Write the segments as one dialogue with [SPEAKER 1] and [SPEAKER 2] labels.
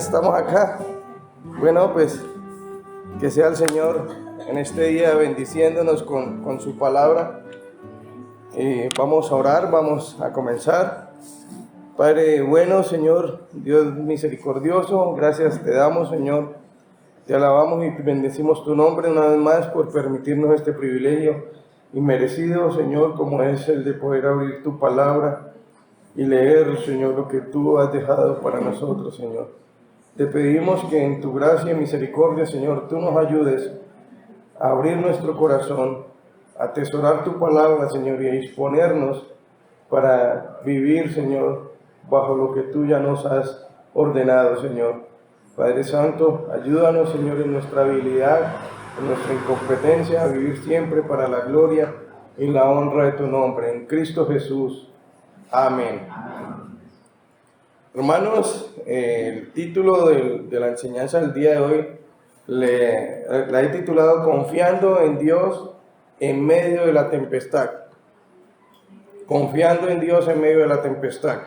[SPEAKER 1] estamos acá. Bueno, pues que sea el Señor en este día bendiciéndonos con su palabra. Vamos a orar, vamos a comenzar. Padre bueno, Señor, Dios misericordioso, gracias te damos, Señor. Te alabamos y bendecimos tu nombre una vez más por permitirnos este privilegio inmerecido, Señor, como es el de poder abrir tu palabra y leer, Señor, lo que tú has dejado para nosotros, Señor. Te pedimos que en tu gracia y misericordia, Señor, tú nos ayudes a abrir nuestro corazón, a atesorar tu palabra, Señor, y a disponernos para vivir, Señor, bajo lo que tú ya nos has ordenado, Señor. Padre Santo, ayúdanos, Señor, en nuestra habilidad, en nuestra incompetencia, a vivir siempre para la gloria y la honra de tu nombre. En Cristo Jesús. Amén. Hermanos, el título de la enseñanza del día de hoy la he titulado Confiando en Dios en medio de la tempestad. Confiando en Dios en medio de la tempestad.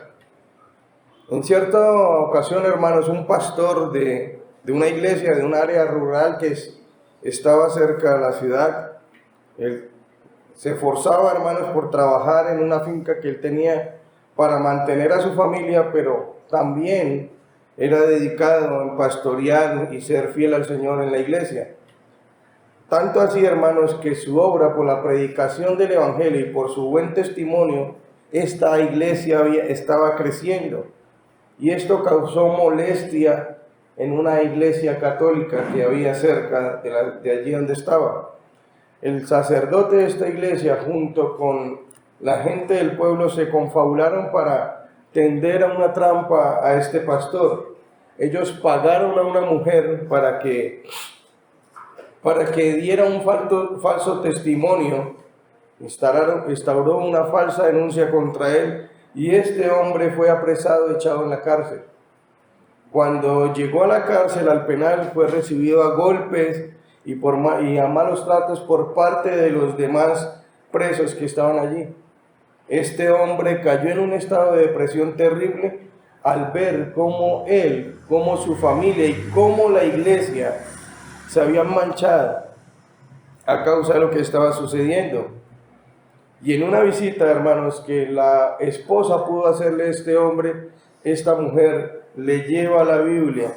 [SPEAKER 1] En cierta ocasión, hermanos, un pastor de una iglesia, de un área rural que estaba cerca de la ciudad, él se esforzaba, hermanos, por trabajar en una finca que él tenía para mantener a su familia, pero también era dedicado en pastorear y ser fiel al Señor en la iglesia. Tanto así, hermanos, que su obra por la predicación del Evangelio y por su buen testimonio, esta iglesia estaba creciendo. Y esto causó molestia en una iglesia católica que había cerca de allí donde estaba. El sacerdote de esta iglesia, junto con la gente del pueblo, se confabularon para tender a una trampa a este pastor. Ellos pagaron a una mujer para que diera un falso testimonio, instauró una falsa denuncia contra él, y este hombre fue apresado y echado en la cárcel. Cuando llegó a la cárcel, al penal, fue recibido a golpes y a malos tratos por parte de los demás presos que estaban allí. Este hombre cayó en un estado de depresión terrible al ver cómo él, cómo su familia y cómo la iglesia se habían manchado a causa de lo que estaba sucediendo. Y en una visita, hermanos, que la esposa pudo hacerle a este hombre, esta mujer le lleva la Biblia,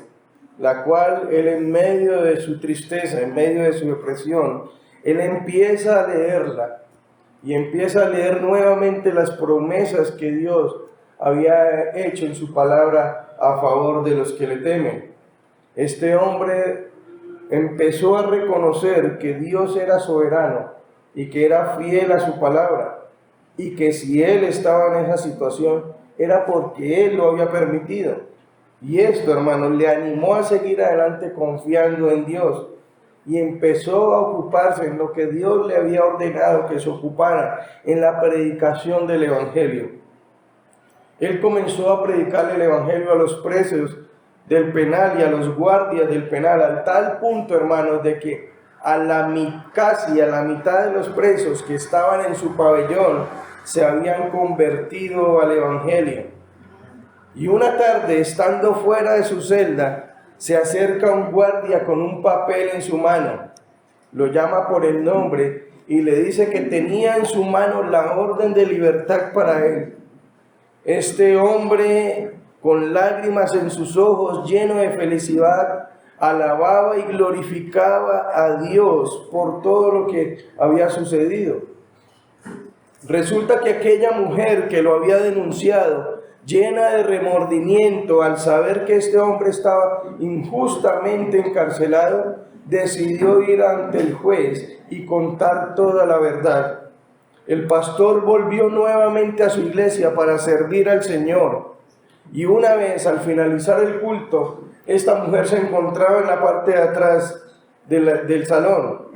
[SPEAKER 1] la cual él, en medio de su tristeza, en medio de su depresión, él empieza a leerla y empieza a leer nuevamente las promesas que Dios había hecho en su palabra a favor de los que le temen. Este hombre empezó a reconocer que Dios era soberano y que era fiel a su palabra, y que si él estaba en esa situación era porque él lo había permitido. Y esto, hermanos, le animó a seguir adelante confiando en Dios, y empezó a ocuparse en lo que Dios le había ordenado que se ocupara, en la predicación del Evangelio. Él comenzó a predicar el Evangelio a los presos del penal y a los guardias del penal, al tal punto, hermanos, de que casi a la mitad de los presos que estaban en su pabellón se habían convertido al Evangelio. Y una tarde, estando fuera de su celda, se acerca un guardia con un papel en su mano, lo llama por el nombre y le dice que tenía en su mano la orden de libertad para él. Este hombre, con lágrimas en sus ojos, lleno de felicidad, alababa y glorificaba a Dios por todo lo que había sucedido. Resulta que aquella mujer que lo había denunciado, llena de remordimiento al saber que este hombre estaba injustamente encarcelado, decidió ir ante el juez y contar toda la verdad. El pastor volvió nuevamente a su iglesia para servir al Señor, y una vez al finalizar el culto, esta mujer se encontraba en la parte de atrás del salón.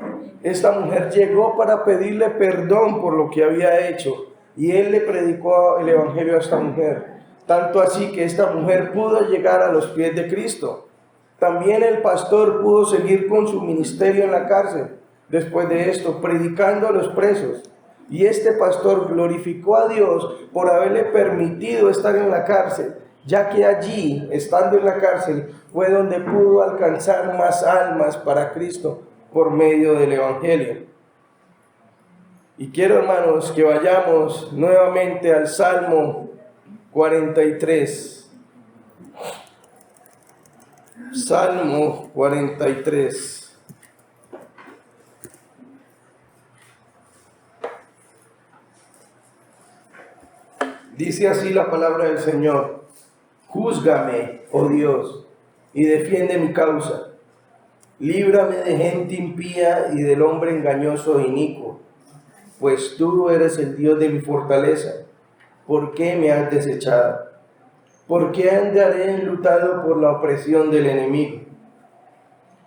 [SPEAKER 1] Esta mujer llegó para pedirle perdón por lo que había hecho, y él le predicó el Evangelio a esta mujer, tanto así que esta mujer pudo llegar a los pies de Cristo. También el pastor pudo seguir con su ministerio en la cárcel, después de esto, predicando a los presos. Y este pastor glorificó a Dios por haberle permitido estar en la cárcel, ya que allí, estando en la cárcel, fue donde pudo alcanzar más almas para Cristo por medio del Evangelio. Y quiero, hermanos, que vayamos nuevamente al Salmo 43. Salmo 43. Dice así la palabra del Señor: júzgame, oh Dios, y defiende mi causa. Líbrame de gente impía y del hombre engañoso e inicuo, pues tú eres el Dios de mi fortaleza. ¿Por qué me has desechado? ¿Por qué andaré enlutado por la opresión del enemigo?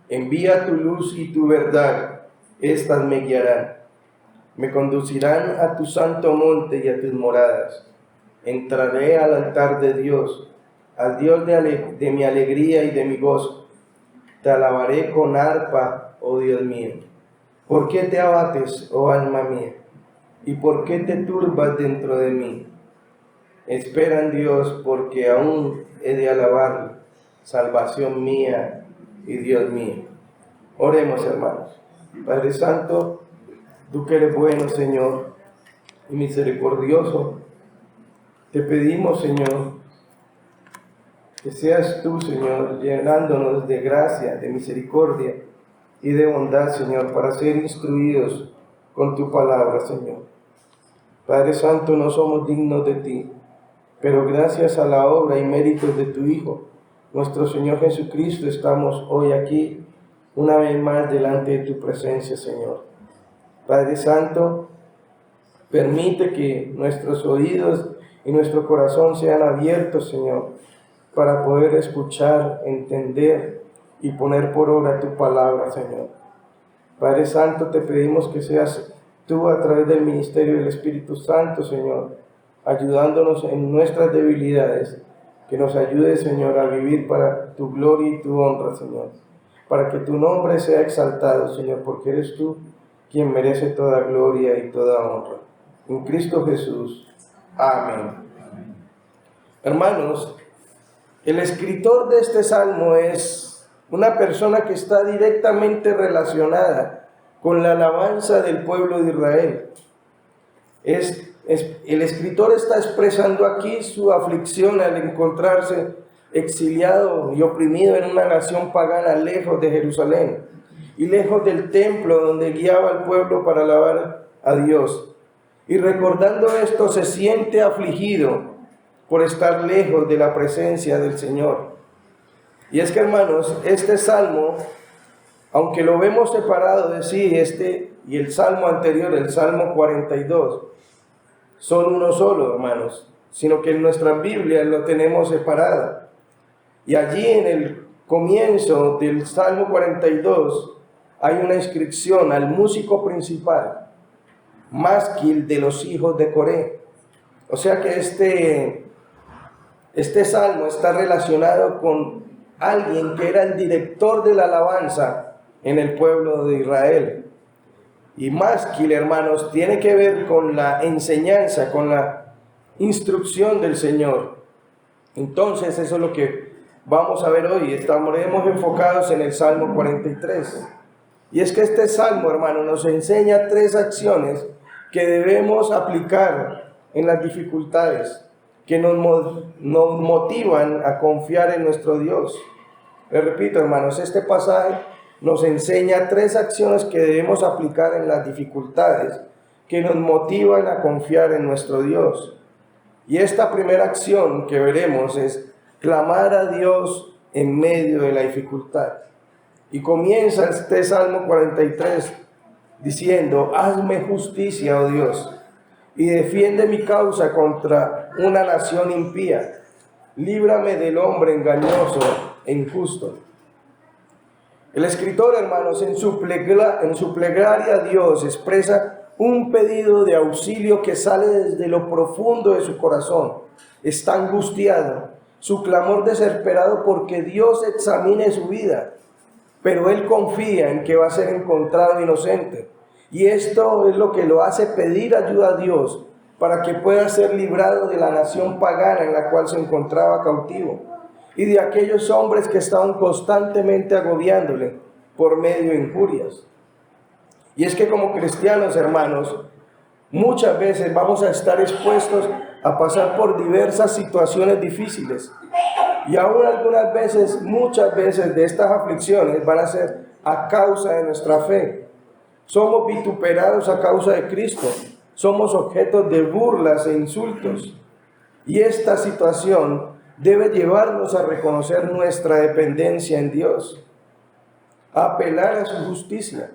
[SPEAKER 1] Envía tu luz y tu verdad, estas me guiarán. Me conducirán a tu santo monte y a tus moradas. Entraré al altar de Dios, al Dios de mi alegría y de mi gozo. Te alabaré con arpa, oh Dios mío. ¿Por qué te abates, oh alma mía? ¿Y por qué te turbas dentro de mí? Espera en Dios, porque aún he de alabarlo, salvación mía y Dios mío. Oremos, hermanos. Padre Santo, tú que eres bueno, Señor, y misericordioso, te pedimos, Señor, que seas tú, Señor, llenándonos de gracia, de misericordia y de bondad, Señor, para ser instruidos con tu palabra, Señor. Padre Santo, no somos dignos de ti, pero gracias a la obra y méritos de tu Hijo, nuestro Señor Jesucristo, estamos hoy aquí, una vez más delante de tu presencia, Señor. Padre Santo, permite que nuestros oídos y nuestro corazón sean abiertos, Señor, para poder escuchar, entender y poner por obra tu palabra, Señor. Padre Santo, te pedimos que seas tú a través del ministerio del Espíritu Santo, Señor, ayudándonos en nuestras debilidades, que nos ayude, Señor, a vivir para tu gloria y tu honra, Señor, para que tu nombre sea exaltado, Señor, porque eres tú quien merece toda gloria y toda honra. En Cristo Jesús. Amén. Hermanos, el escritor de este salmo es una persona que está directamente relacionada con la alabanza del pueblo de Israel. El escritor está expresando aquí su aflicción al encontrarse exiliado y oprimido en una nación pagana lejos de Jerusalén y lejos del templo donde guiaba al pueblo para alabar a Dios. Y recordando esto, se siente afligido por estar lejos de la presencia del Señor. Y es que, hermanos, este salmo, aunque lo vemos separado de sí, este y el salmo anterior, el Salmo 42, son uno solo, hermanos, sino que en nuestra Biblia lo tenemos separado. Y allí en el comienzo del Salmo 42 hay una inscripción al músico principal, másquil de los hijos de Coré. O sea que este salmo está relacionado con alguien que era el director de la alabanza en el pueblo de Israel. Y másquil, hermanos, tiene que ver con la enseñanza, con la instrucción del Señor. Entonces, eso es lo que vamos a ver hoy. Estaremos enfocados en el Salmo 43. Y es que este salmo, hermano, nos enseña 3 acciones que debemos aplicar en las dificultades, que nos motivan a confiar en nuestro Dios. Les repito, hermanos, este pasaje nos enseña 3 acciones que debemos aplicar en las dificultades, que nos motivan a confiar en nuestro Dios. Y esta primera acción que veremos es clamar a Dios en medio de la dificultad. Y comienza este Salmo 43 diciendo: hazme justicia, oh Dios, y defiende mi causa contra una nación impía. Líbrame del hombre engañoso e injusto. El escritor, hermanos, en su plegaria a Dios expresa un pedido de auxilio que sale desde lo profundo de su corazón. Está angustiado, su clamor desesperado porque Dios examine su vida, pero él confía en que va a ser encontrado inocente. Y esto es lo que lo hace pedir ayuda a Dios para que pueda ser librado de la nación pagana en la cual se encontraba cautivo. y de aquellos hombres que estaban constantemente agobiándole por medio de injurias. Y es que como cristianos, hermanos, muchas veces vamos a estar expuestos a pasar por diversas situaciones difíciles. Y aún algunas veces, muchas veces de estas aflicciones van a ser a causa de nuestra fe. Somos vituperados a causa de Cristo. Somos objetos de burlas e insultos. Y esta situación debe llevarnos a reconocer nuestra dependencia en Dios, a apelar a su justicia.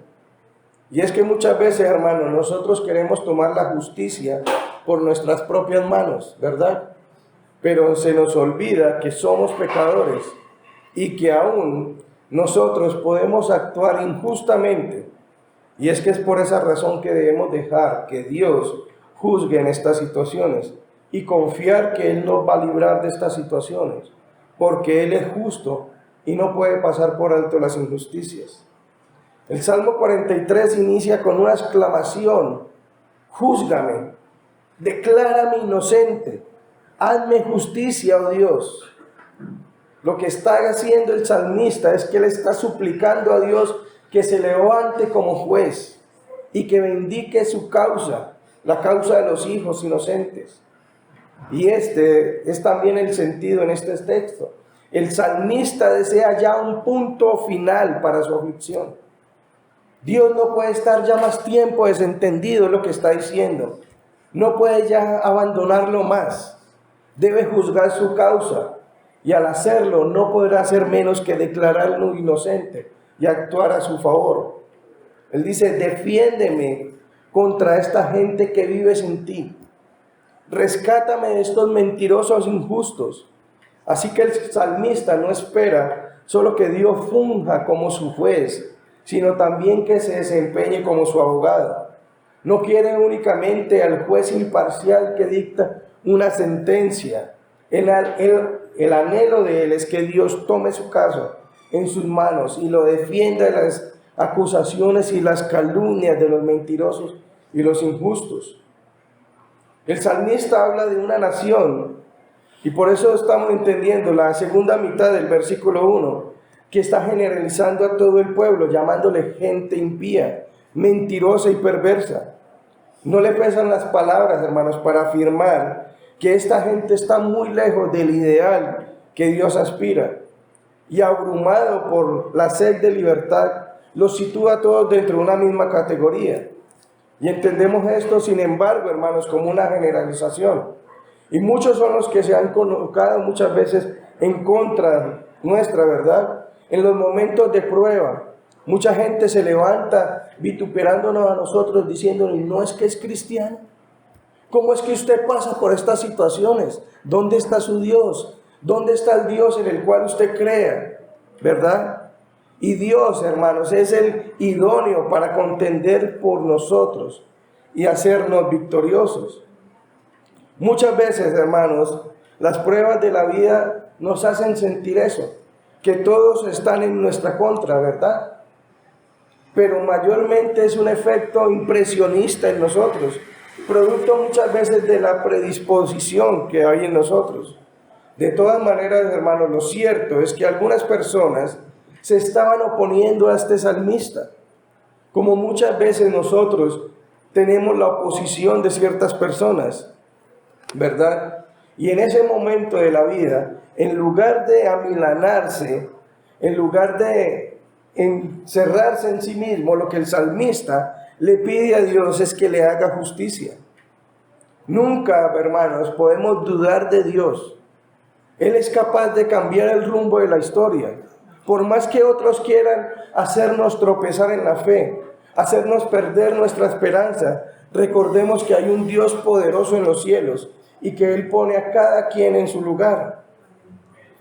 [SPEAKER 1] Y es que muchas veces, hermanos, nosotros queremos tomar la justicia por nuestras propias manos, ¿verdad? Pero se nos olvida que somos pecadores y que aún nosotros podemos actuar injustamente. Y es que es por esa razón que debemos dejar que Dios juzgue en estas situaciones y confiar que Él nos va a librar de estas situaciones, porque Él es justo y no puede pasar por alto las injusticias. El Salmo 43 inicia con una exclamación: júzgame, declárame inocente, hazme justicia, oh Dios. Lo que está haciendo el salmista es que él está suplicando a Dios que se levante como juez y que vindique su causa, la causa de los hijos inocentes. Y este es también el sentido en este texto. El salmista desea ya un punto final para su aflicción. Dios no puede estar ya más tiempo desentendido en lo que está diciendo. No puede ya abandonarlo más. Debe juzgar su causa. Y al hacerlo no podrá hacer menos que declararlo inocente y actuar a su favor. Él dice: defiéndeme contra esta gente que vive sin ti. Rescátame de estos mentirosos injustos. Así que el salmista no espera solo que Dios funja como su juez, sino también que se desempeñe como su abogado. No quiere únicamente al juez imparcial que dicta una sentencia. El anhelo de él es que Dios tome su caso en sus manos y lo defienda de las acusaciones y las calumnias de los mentirosos y los injustos. El salmista habla de una nación, y por eso estamos entendiendo la segunda mitad del versículo 1, que está generalizando a todo el pueblo, llamándole gente impía, mentirosa y perversa. No le pesan las palabras, hermanos, para afirmar que esta gente está muy lejos del ideal que Dios aspira, y abrumado por la sed de libertad, los sitúa a todos dentro de una misma categoría. Y entendemos esto, sin embargo, hermanos, como una generalización. Y muchos son los que se han colocado muchas veces en contra nuestra, ¿verdad? En los momentos de prueba, mucha gente se levanta vituperándonos a nosotros, diciéndonos: no es que es cristiano. ¿Cómo es que usted pasa por estas situaciones? ¿Dónde está su Dios? ¿Dónde está el Dios en el cual usted crea? ¿Verdad? Y Dios, hermanos, es el idóneo para contender por nosotros y hacernos victoriosos. Muchas veces, hermanos, las pruebas de la vida nos hacen sentir eso, que todos están en nuestra contra, ¿verdad? Pero mayormente es un efecto impresionista en nosotros, producto muchas veces de la predisposición que hay en nosotros. De todas maneras, hermanos, lo cierto es que algunas personas se estaban oponiendo a este salmista, como muchas veces nosotros tenemos la oposición de ciertas personas, ¿verdad? Y en ese momento de la vida, en lugar de amilanarse, en lugar de encerrarse en sí mismo, lo que el salmista le pide a Dios es que le haga justicia. Nunca, hermanos, podemos dudar de Dios. Él es capaz de cambiar el rumbo de la historia. Por más que otros quieran hacernos tropezar en la fe, hacernos perder nuestra esperanza, recordemos que hay un Dios poderoso en los cielos y que Él pone a cada quien en su lugar.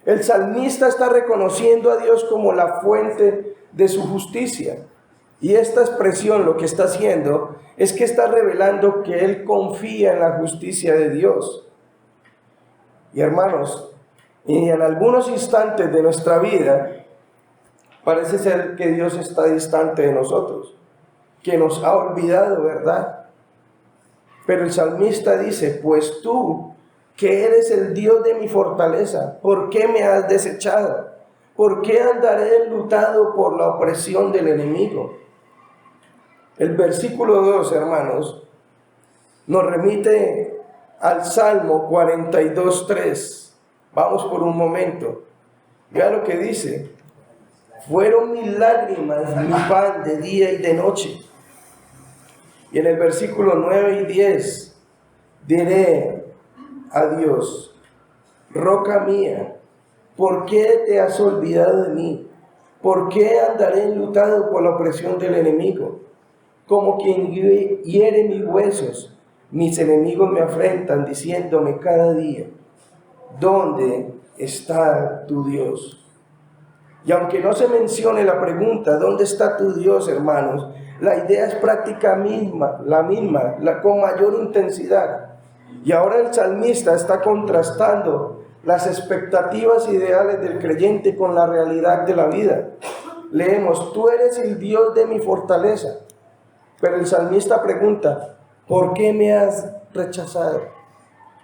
[SPEAKER 1] El salmista está reconociendo a Dios como la fuente de su justicia. Y esta expresión lo que está haciendo es que está revelando que Él confía en la justicia de Dios. Y hermanos, y en algunos instantes de nuestra vida, parece ser que Dios está distante de nosotros, que nos ha olvidado, ¿verdad? Pero el salmista dice: pues tú que eres el Dios de mi fortaleza. ¿Por qué me has desechado? ¿Por qué andaré enlutado por la opresión del enemigo? El versículo 2, hermanos, nos remite al Salmo 42:3. Vamos por un momento. Vea lo que dice. Fueron mis lágrimas mi pan de día y de noche. Y en el versículo 9 y 10, diré a Dios, roca mía, ¿por qué te has olvidado de mí? ¿Por qué andaré enlutado por la opresión del enemigo? Como quien hiere mis huesos, mis enemigos me afrentan, diciéndome cada día, ¿dónde está tu Dios? Y aunque no se mencione la pregunta, ¿dónde está tu Dios, hermanos? La idea es la misma, con mayor intensidad. Y ahora el salmista está contrastando las expectativas ideales del creyente con la realidad de la vida. Leemos, tú eres el Dios de mi fortaleza. Pero el salmista pregunta, ¿por qué me has rechazado?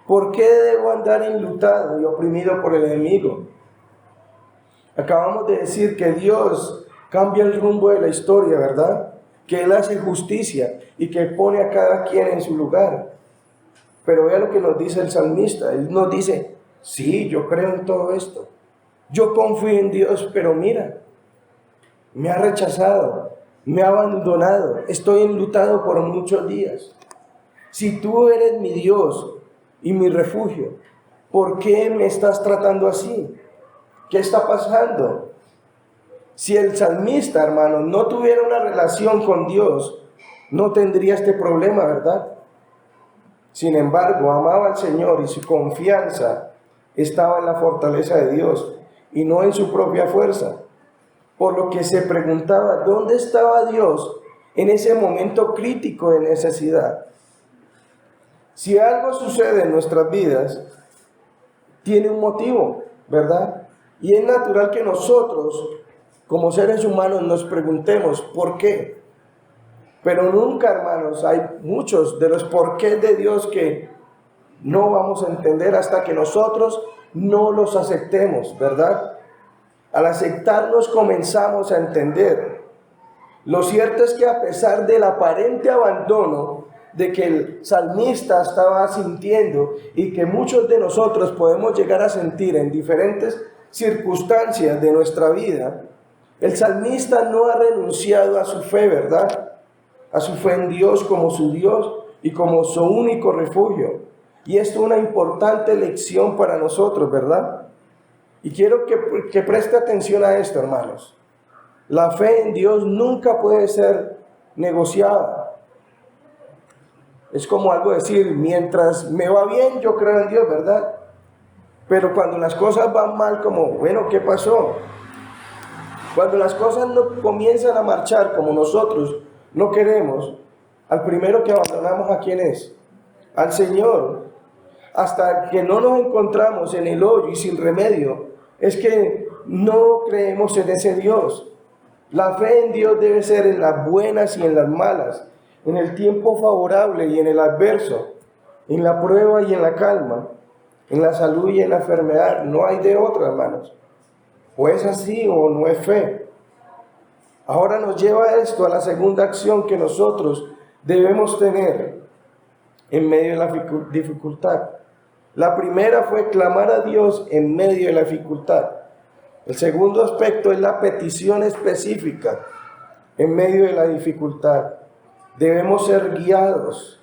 [SPEAKER 1] ¿Por qué debo andar enlutado y oprimido por el enemigo? Acabamos de decir que Dios cambia el rumbo de la historia, ¿verdad? Que Él hace justicia y que pone a cada quien en su lugar. Pero vea lo que nos dice el salmista. Él nos dice, sí, yo creo en todo esto. Yo confío en Dios, pero mira, me ha rechazado, me ha abandonado, estoy enlutado por muchos días. Si tú eres mi Dios y mi refugio, ¿por qué me estás tratando así? ¿Qué está pasando? Si el salmista, hermano, no tuviera una relación con Dios, no tendría este problema, ¿verdad? Sin embargo, amaba al Señor y su confianza estaba en la fortaleza de Dios y no en su propia fuerza. Por lo que se preguntaba, ¿dónde estaba Dios en ese momento crítico de necesidad? Si algo sucede en nuestras vidas, tiene un motivo, ¿verdad? Y es natural que nosotros, como seres humanos, nos preguntemos, ¿por qué? Pero nunca, hermanos, hay muchos de los porqués de Dios que no vamos a entender hasta que nosotros no los aceptemos, ¿verdad? Al aceptarlos comenzamos a entender. Lo cierto es que a pesar del aparente abandono de que el salmista estaba sintiendo y que muchos de nosotros podemos llegar a sentir en diferentes circunstancias de nuestra vida, el salmista no ha renunciado a su fe, ¿verdad? A su fe en Dios como su Dios y como su único refugio. Y esto es una importante lección para nosotros, ¿verdad? Y quiero que preste atención a esto, hermanos. La fe en Dios nunca puede ser negociada. Es como algo decir, mientras me va bien, yo creo en Dios, ¿verdad? Pero cuando las cosas van mal, como, bueno, ¿qué pasó? Cuando las cosas no comienzan a marchar como nosotros no queremos, al primero que abandonamos, ¿a quién es? Al Señor. Hasta que no nos encontramos en el hoyo y sin remedio, es que no creemos en ese Dios. La fe en Dios debe ser en las buenas y en las malas, en el tiempo favorable y en el adverso, en la prueba y en la calma, en la salud y en la enfermedad. No hay de otra, hermanos. O es así o no es fe. Ahora nos lleva esto a la segunda acción que nosotros debemos tener en medio de la dificultad. La primera fue clamar a Dios en medio de la dificultad. El segundo aspecto es la petición específica en medio de la dificultad. Debemos ser guiados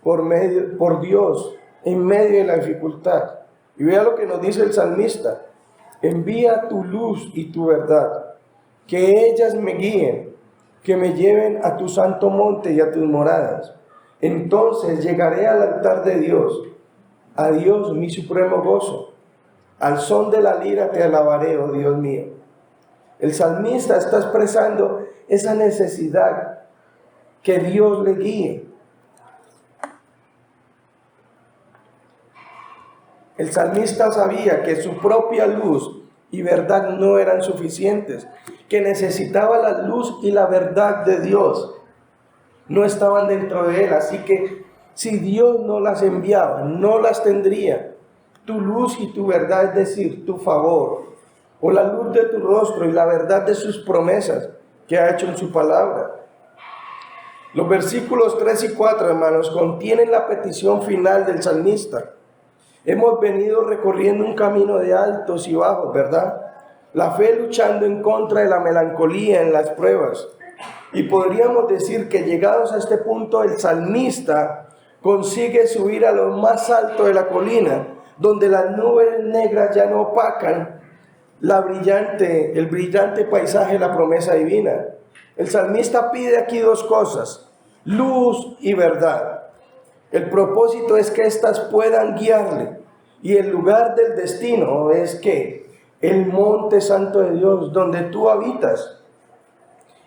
[SPEAKER 1] por Dios en medio de la dificultad. Y vea lo que nos dice el salmista. Envía tu luz y tu verdad, que ellas me guíen, que me lleven a tu santo monte y a tus moradas. Entonces llegaré al altar de Dios, a Dios mi supremo gozo. Al son de la lira te alabaré, oh Dios mío. El salmista está expresando esa necesidad que Dios le guíe. El salmista sabía que su propia luz y verdad no eran suficientes, que necesitaba la luz y la verdad de Dios. No estaban dentro de él, así que si Dios no las enviaba, no las tendría. tu luz y tu verdad, es decir, tu favor, o la luz de tu rostro y la verdad de sus promesas que ha hecho en su palabra. Los versículos 3 y 4, hermanos, contienen la petición final del salmista. Hemos venido recorriendo un camino de altos y bajos, ¿verdad? La fe luchando en contra de la melancolía en las pruebas. Y podríamos decir que llegados a este punto, el salmista consigue subir a lo más alto de la colina, donde las nubes negras ya no opacan el brillante paisaje de la promesa divina. El salmista pide aquí dos cosas: luz y verdad. El propósito es que éstas puedan guiarle, y el lugar del destino es que el monte santo de Dios, donde tú habitas.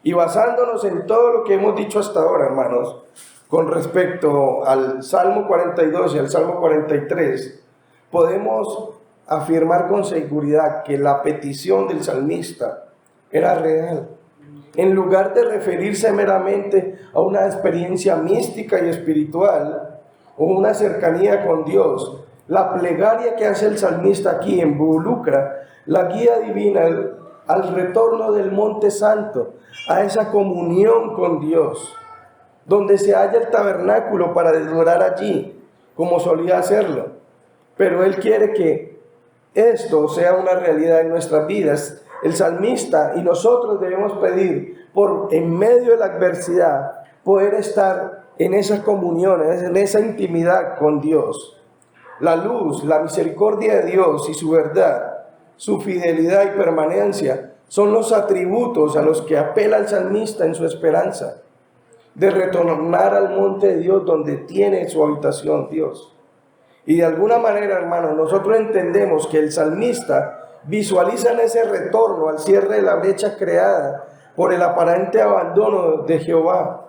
[SPEAKER 1] Y basándonos en todo lo que hemos dicho hasta ahora, hermanos, con respecto al Salmo 42 y al Salmo 43, podemos afirmar con seguridad que la petición del salmista era real. En lugar de referirse meramente a una experiencia mística y espiritual o una cercanía con Dios, la plegaria que hace el salmista aquí involucra la guía divina al retorno del Monte Santo, a esa comunión con Dios, donde se halla el tabernáculo para adorar allí, como solía hacerlo. Pero Él quiere que esto sea una realidad en nuestras vidas. El salmista y nosotros debemos pedir, en medio de la adversidad, poder estar en esa comunión, en esa intimidad con Dios. La luz, la misericordia de Dios y su verdad, su fidelidad y permanencia son los atributos a los que apela el salmista en su esperanza de retornar al monte de Dios, donde tiene su habitación Dios. Y de alguna manera, hermanos, nosotros entendemos que el salmista visualiza en ese retorno al cierre de la brecha creada por el aparente abandono de Jehová.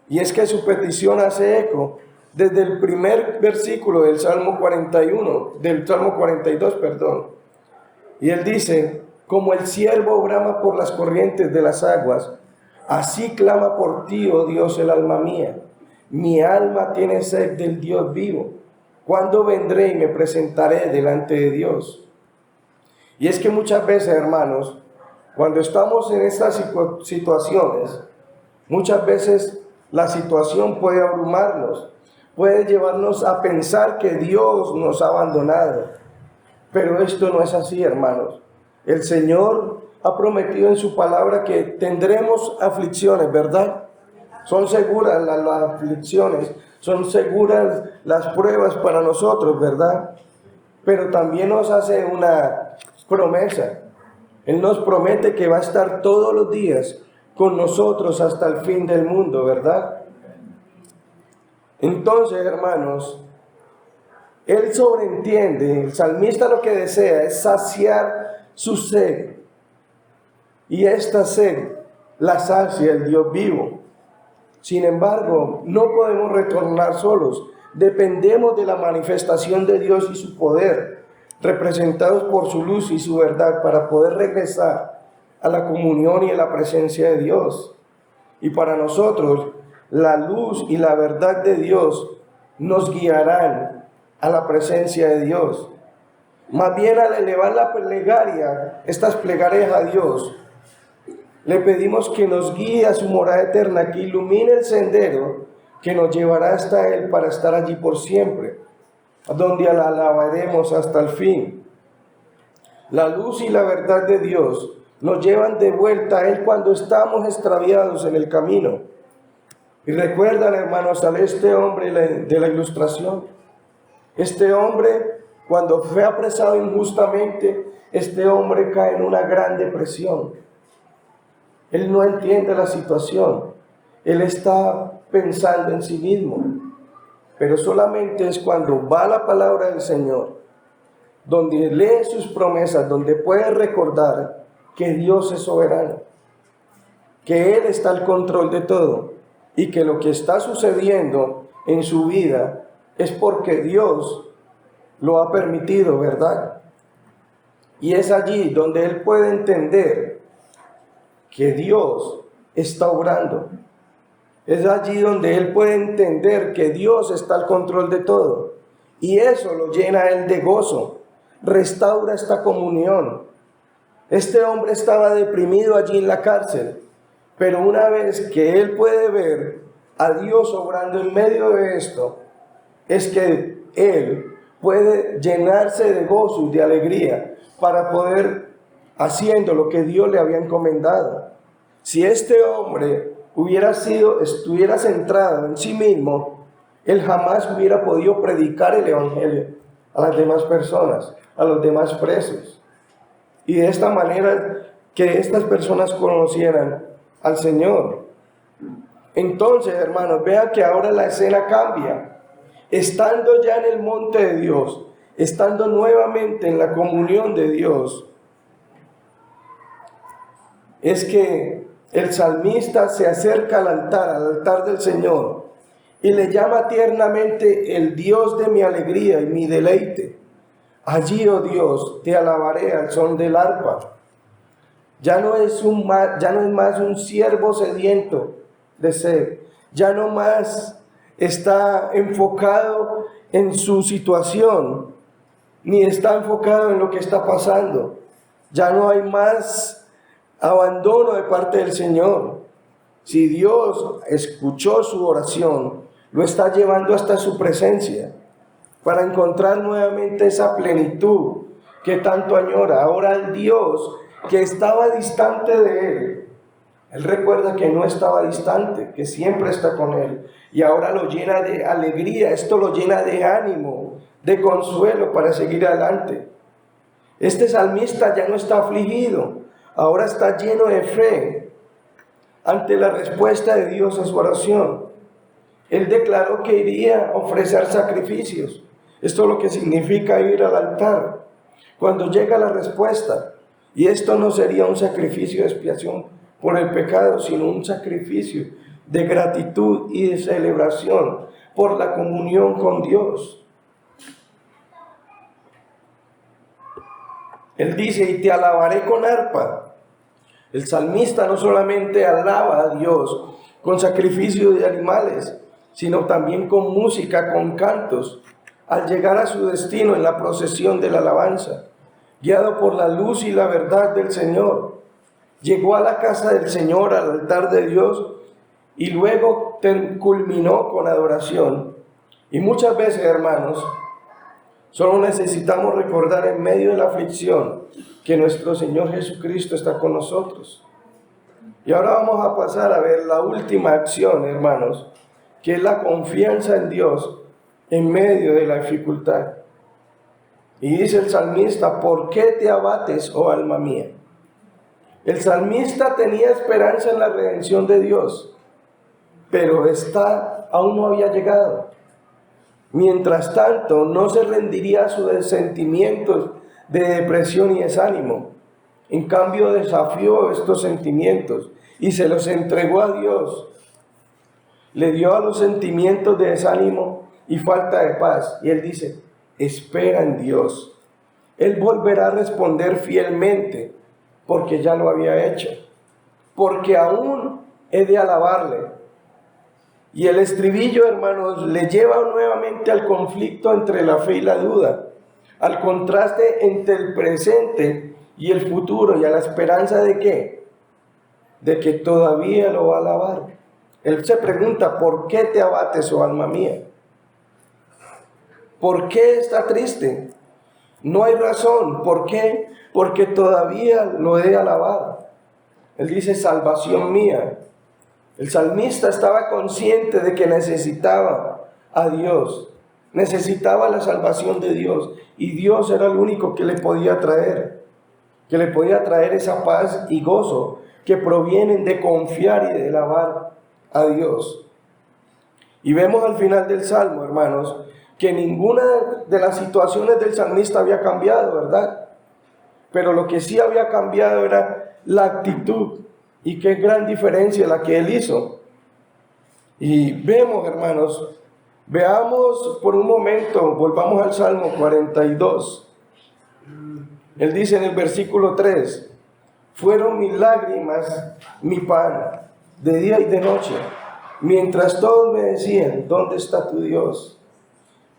[SPEAKER 1] Y es que su petición hace eco desde el primer versículo del Salmo 42, perdón. Y él dice: como el ciervo brama por las corrientes de las aguas, así clama por ti, oh Dios, el alma mía. Mi alma tiene sed del Dios vivo. ¿Cuándo vendré y me presentaré delante de Dios? Y es que muchas veces, hermanos, cuando estamos en estas situaciones, muchas veces la situación puede abrumarnos, puede llevarnos a pensar que Dios nos ha abandonado. Pero esto no es así, hermanos. El Señor ha prometido en su palabra que tendremos aflicciones, ¿verdad? Son seguras las aflicciones, son seguras las pruebas para nosotros, ¿verdad? Pero también nos hace una promesa. Él nos promete que va a estar todos los días con nosotros hasta el fin del mundo, ¿verdad? Entonces, hermanos, Él sobreentiende, el salmista lo que desea es saciar su sed. Y esta sed la sacia el Dios vivo. Sin embargo, no podemos retornar solos. Dependemos de la manifestación de Dios y su poder, representados por su luz y su verdad, para poder regresar a la comunión y a la presencia de Dios. Y para nosotros, la luz y la verdad de Dios nos guiarán a la presencia de Dios. Más bien, al elevar la plegaria, estas plegarias a Dios, le pedimos que nos guíe a su morada eterna, que ilumine el sendero que nos llevará hasta Él para estar allí por siempre, donde la alabaremos hasta el fin. La luz y la verdad de Dios nos llevan de vuelta a Él cuando estamos extraviados en el camino. Y recuerdan, hermanos, a este hombre de la ilustración. Este hombre, cuando fue apresado injustamente, este hombre cae en una gran depresión. Él no entiende la situación. Él está pensando en sí mismo. Pero solamente es cuando va la palabra del Señor, donde lee sus promesas, donde puede recordar que Dios es soberano, que Él está al control de todo y que lo que está sucediendo en su vida es porque Dios lo ha permitido, ¿verdad? Y es allí donde él puede entender que Dios está obrando. Es allí donde él puede entender que Dios está al control de todo y eso lo llena a él de gozo, restaura esta comunión. Este hombre estaba deprimido allí en la cárcel, pero una vez que él puede ver a Dios obrando en medio de esto, es que él puede llenarse de gozo y de alegría para poder haciendo lo que Dios le había encomendado. Si este hombre estuviera centrado en sí mismo, él jamás hubiera podido predicar el evangelio a las demás personas, a los demás presos. Y de esta manera que estas personas conocieran al Señor. Entonces, hermanos, vean que ahora la escena cambia. Estando ya en el monte de Dios, estando nuevamente en la comunión de Dios, es que el salmista se acerca al altar del Señor, y le llama tiernamente el Dios de mi alegría y mi deleite. Allí, oh Dios, te alabaré al son del arpa. Ya no es más un siervo sediento de sed, ya no más está enfocado en su situación, ni está enfocado en lo que está pasando. Ya no hay más abandono de parte del Señor. Si Dios escuchó su oración, lo está llevando hasta su presencia para encontrar nuevamente esa plenitud que tanto añora. Ahora el Dios que estaba distante de él recuerda que no estaba distante, que siempre está con él, y ahora lo llena de alegría, esto lo llena de ánimo, de consuelo para seguir adelante. Este salmista ya no está afligido, ahora está lleno de fe ante la respuesta de Dios a su oración. Él declaró que iría a ofrecer sacrificios. Esto es lo que significa ir al altar. Cuando llega la respuesta, y esto no sería un sacrificio de expiación por el pecado, sino un sacrificio de gratitud y de celebración por la comunión con Dios. Él dice, y te alabaré con arpa. El salmista no solamente alaba a Dios con sacrificio de animales, sino también con música, con cantos, al llegar a su destino en la procesión de la alabanza, guiado por la luz y la verdad del Señor. Llegó a la casa del Señor, al altar de Dios, y luego culminó con adoración. Y muchas veces, hermanos, solo necesitamos recordar en medio de la aflicción que nuestro Señor Jesucristo está con nosotros. Y ahora vamos a pasar a ver la última acción, hermanos, que es la confianza en Dios en medio de la dificultad. Y dice el salmista, ¿por qué te abates, oh alma mía? El salmista tenía esperanza en la redención de Dios, pero esta aún no había llegado. Mientras tanto, no se rendiría a sus sentimientos de depresión y desánimo. En cambio, desafió estos sentimientos y se los entregó a Dios. Le dio a los sentimientos de desánimo y falta de paz. Y él dice, espera en Dios. Él volverá a responder fielmente, porque ya lo había hecho. Porque aún he de alabarle. Y el estribillo, hermanos, le lleva nuevamente al conflicto entre la fe y la duda, al contraste entre el presente y el futuro, y a la esperanza de ¿qué? De que todavía lo va a alabar. Él se pregunta, ¿por qué te abates, oh alma mía? ¿Por qué está triste? No hay razón. ¿Por qué? Porque todavía lo he de alabar. Él dice, salvación mía. El salmista estaba consciente de que necesitaba a Dios, necesitaba la salvación de Dios, y Dios era el único que le podía traer esa paz y gozo que provienen de confiar y de alabar a Dios. Y vemos al final del Salmo, hermanos, que ninguna de las situaciones del salmista había cambiado, ¿verdad? Pero lo que sí había cambiado era la actitud. Y qué gran diferencia la que él hizo. Y vemos, hermanos, veamos por un momento, volvamos al Salmo 42. Él dice en el versículo 3, fueron mis lágrimas mi pan, de día y de noche, mientras todos me decían, ¿dónde está tu Dios?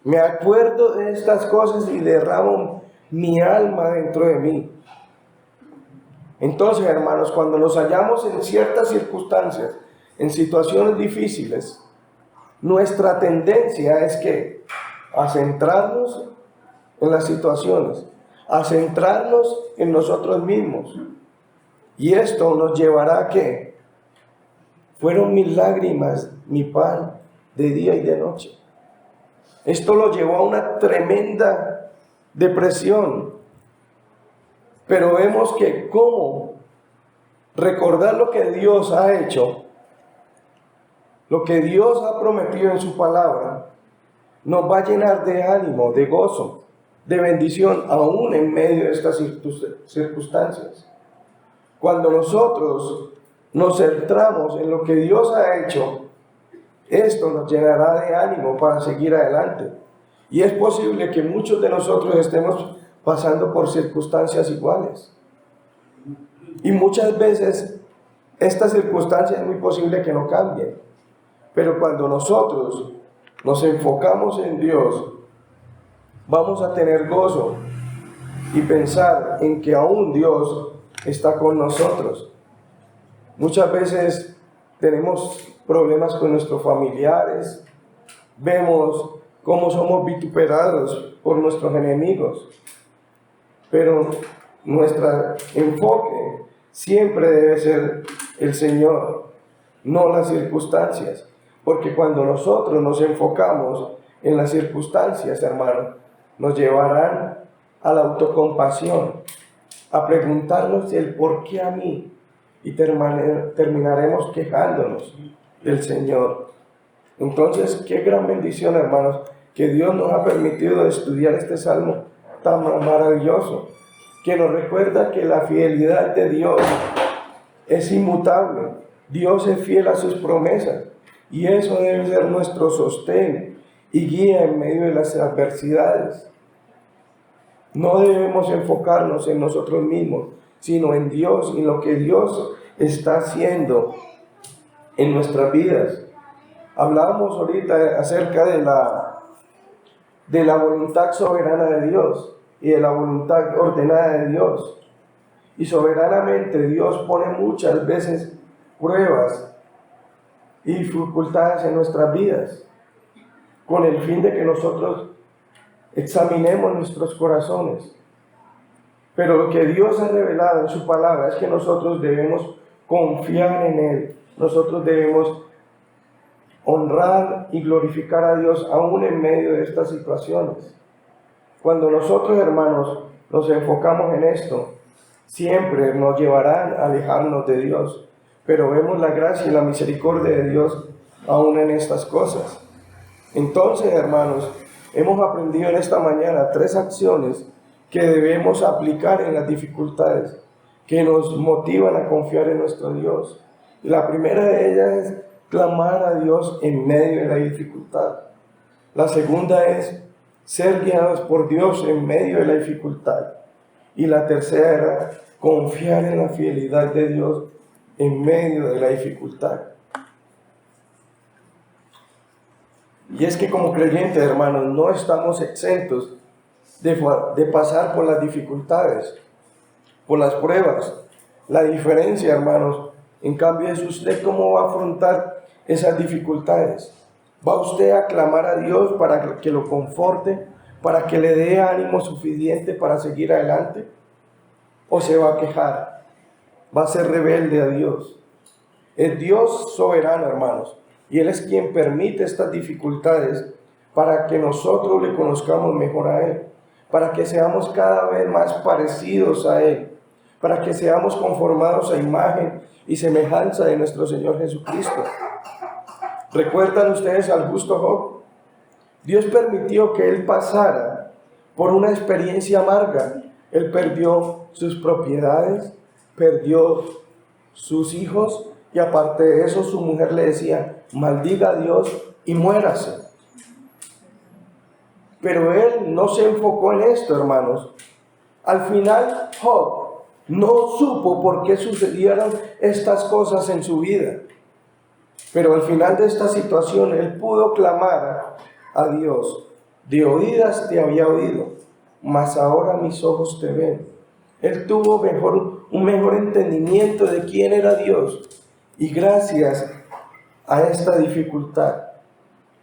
[SPEAKER 1] Me acuerdo de estas cosas y derramo mi alma dentro de mí. Entonces, hermanos, cuando nos hallamos en ciertas circunstancias, en situaciones difíciles, nuestra tendencia es que a centrarnos en las situaciones, a centrarnos en nosotros mismos. Y esto nos llevará a que fueron mis lágrimas, mi pan de día y de noche. Esto lo llevó a una tremenda depresión. Pero vemos que cómo recordar lo que Dios ha hecho, lo que Dios ha prometido en su palabra, nos va a llenar de ánimo, de gozo, de bendición, aún en medio de estas circunstancias. Cuando nosotros nos centramos en lo que Dios ha hecho, esto nos llenará de ánimo para seguir adelante. Y es posible que muchos de nosotros estemos pasando por circunstancias iguales. Y muchas veces estas circunstancias es muy posible que no cambien. Pero cuando nosotros nos enfocamos en Dios, vamos a tener gozo y pensar en que aún Dios está con nosotros. Muchas veces tenemos problemas con nuestros familiares, vemos cómo somos vituperados por nuestros enemigos, pero nuestro enfoque siempre debe ser el Señor, no las circunstancias, porque cuando nosotros nos enfocamos en las circunstancias, hermano, nos llevarán a la autocompasión, a preguntarnos el por qué a mí, y terminaremos quejándonos del Señor. Entonces, qué gran bendición, hermanos, que Dios nos ha permitido estudiar este salmo tan maravilloso, que nos recuerda que la fidelidad de Dios es inmutable. Dios es fiel a sus promesas, y eso debe ser nuestro sostén y guía en medio de las adversidades. No debemos enfocarnos en nosotros mismos, sino en Dios y lo que Dios está haciendo en nuestras vidas. Hablábamos ahorita acerca de la voluntad soberana de Dios y de la voluntad ordenada de Dios. Y soberanamente Dios pone muchas veces pruebas y dificultades en nuestras vidas, con el fin de que nosotros examinemos nuestros corazones. Pero lo que Dios ha revelado en su palabra es que nosotros debemos confiar en Él. Nosotros debemos honrar y glorificar a Dios aún en medio de estas situaciones. Cuando nosotros, hermanos, nos enfocamos en esto, siempre nos llevarán a alejarnos de Dios. Pero vemos la gracia y la misericordia de Dios aún en estas cosas. Entonces, hermanos, hemos aprendido en esta mañana 3 acciones que debemos aplicar en las dificultades, que nos motivan a confiar en nuestro Dios. Y la primera de ellas es clamar a Dios en medio de la dificultad. La segunda es ser guiados por Dios en medio de la dificultad. Y la tercera era confiar en la fidelidad de Dios en medio de la dificultad. Y es que como creyentes, hermanos, no estamos exentos de pasar por las dificultades, por las pruebas. La diferencia, hermanos, en cambio es usted cómo va a afrontar esas dificultades. ¿Va usted a clamar a Dios para que lo conforte, para que le dé ánimo suficiente para seguir adelante? ¿O se va a quejar? ¿Va a ser rebelde a Dios? Es Dios soberano, hermanos, y Él es quien permite estas dificultades para que nosotros le conozcamos mejor a Él, para que seamos cada vez más parecidos a Él, para que seamos conformados a imagen y semejanza de nuestro Señor Jesucristo. ¿Recuerdan ustedes al justo Job? Dios permitió que él pasara por una experiencia amarga. Él perdió sus propiedades, perdió sus hijos, y aparte de eso su mujer le decía: maldiga a Dios y muérase. Pero él no se enfocó en esto, hermanos. Al final, Job no supo por qué sucedieron estas cosas en su vida. Pero al final de esta situación, él pudo clamar a Dios. De oídas te había oído, mas ahora mis ojos te ven. Él tuvo un mejor entendimiento de quién era Dios. Y gracias a esta dificultad,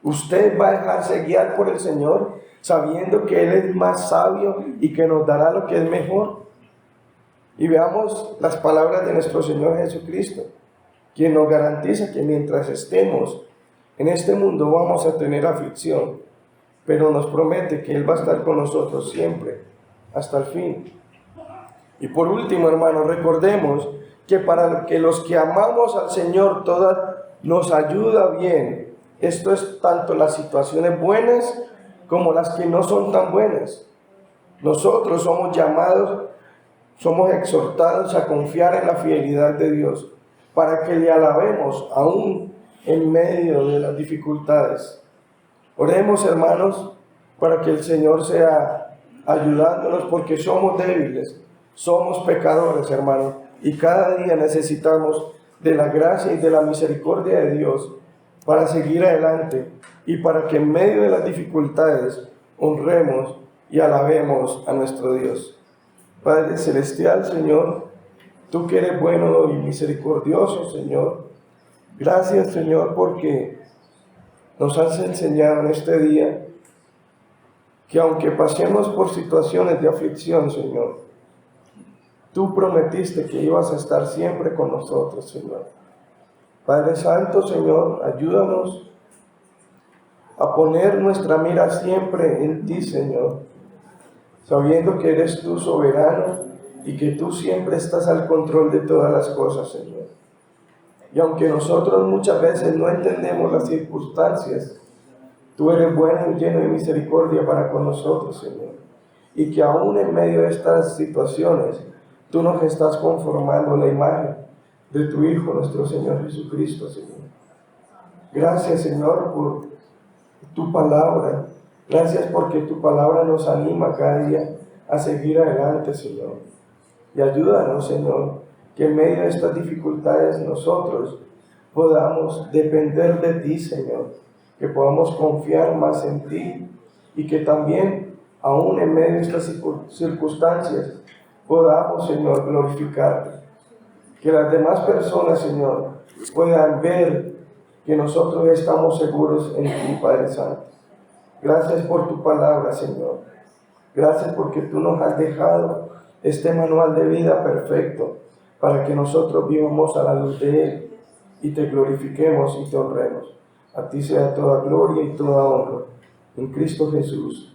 [SPEAKER 1] usted va a dejarse guiar por el Señor, sabiendo que Él es más sabio y que nos dará lo que es mejor. Y veamos las palabras de nuestro Señor Jesucristo, quien nos garantiza que mientras estemos en este mundo vamos a tener aflicción, pero nos promete que Él va a estar con nosotros siempre, hasta el fin. Y por último, hermanos, recordemos que para que los que amamos al Señor, todas nos ayuda bien. Esto es tanto las situaciones buenas como las que no son tan buenas. Nosotros somos llamados, somos exhortados a confiar en la fidelidad de Dios, para que le alabemos aún en medio de las dificultades. Oremos, hermanos, para que el Señor sea ayudándonos, porque somos débiles, somos pecadores, hermanos, y cada día necesitamos de la gracia y de la misericordia de Dios para seguir adelante y para que en medio de las dificultades honremos y alabemos a nuestro Dios. Padre Celestial, Señor, tú que eres bueno y misericordioso, Señor, gracias, Señor, porque nos has enseñado en este día que aunque pasemos por situaciones de aflicción, Señor, tú prometiste que ibas a estar siempre con nosotros, Señor. Padre Santo, Señor, ayúdanos a poner nuestra mira siempre en ti, Señor, sabiendo que eres tú soberano y que tú siempre estás al control de todas las cosas, Señor. Y aunque nosotros muchas veces no entendemos las circunstancias, tú eres bueno y lleno de misericordia para con nosotros, Señor. Y que aún en medio de estas situaciones, tú nos estás conformando la imagen de tu Hijo, nuestro Señor Jesucristo, Señor. Gracias, Señor, por tu palabra. Gracias porque tu palabra nos anima cada día a seguir adelante, Señor. Y ayúdanos, Señor, que en medio de estas dificultades nosotros podamos depender de ti, Señor. Que podamos confiar más en ti y que también, aún en medio de estas circunstancias, podamos, Señor, glorificarte. Que las demás personas, Señor, puedan ver que nosotros estamos seguros en ti, Padre Santo. Gracias por tu palabra, Señor. Gracias porque tú nos has dejado este manual de vida perfecto para que nosotros vivamos a la luz de él y te glorifiquemos y te honremos. A ti sea toda gloria y toda honra. En Cristo Jesús.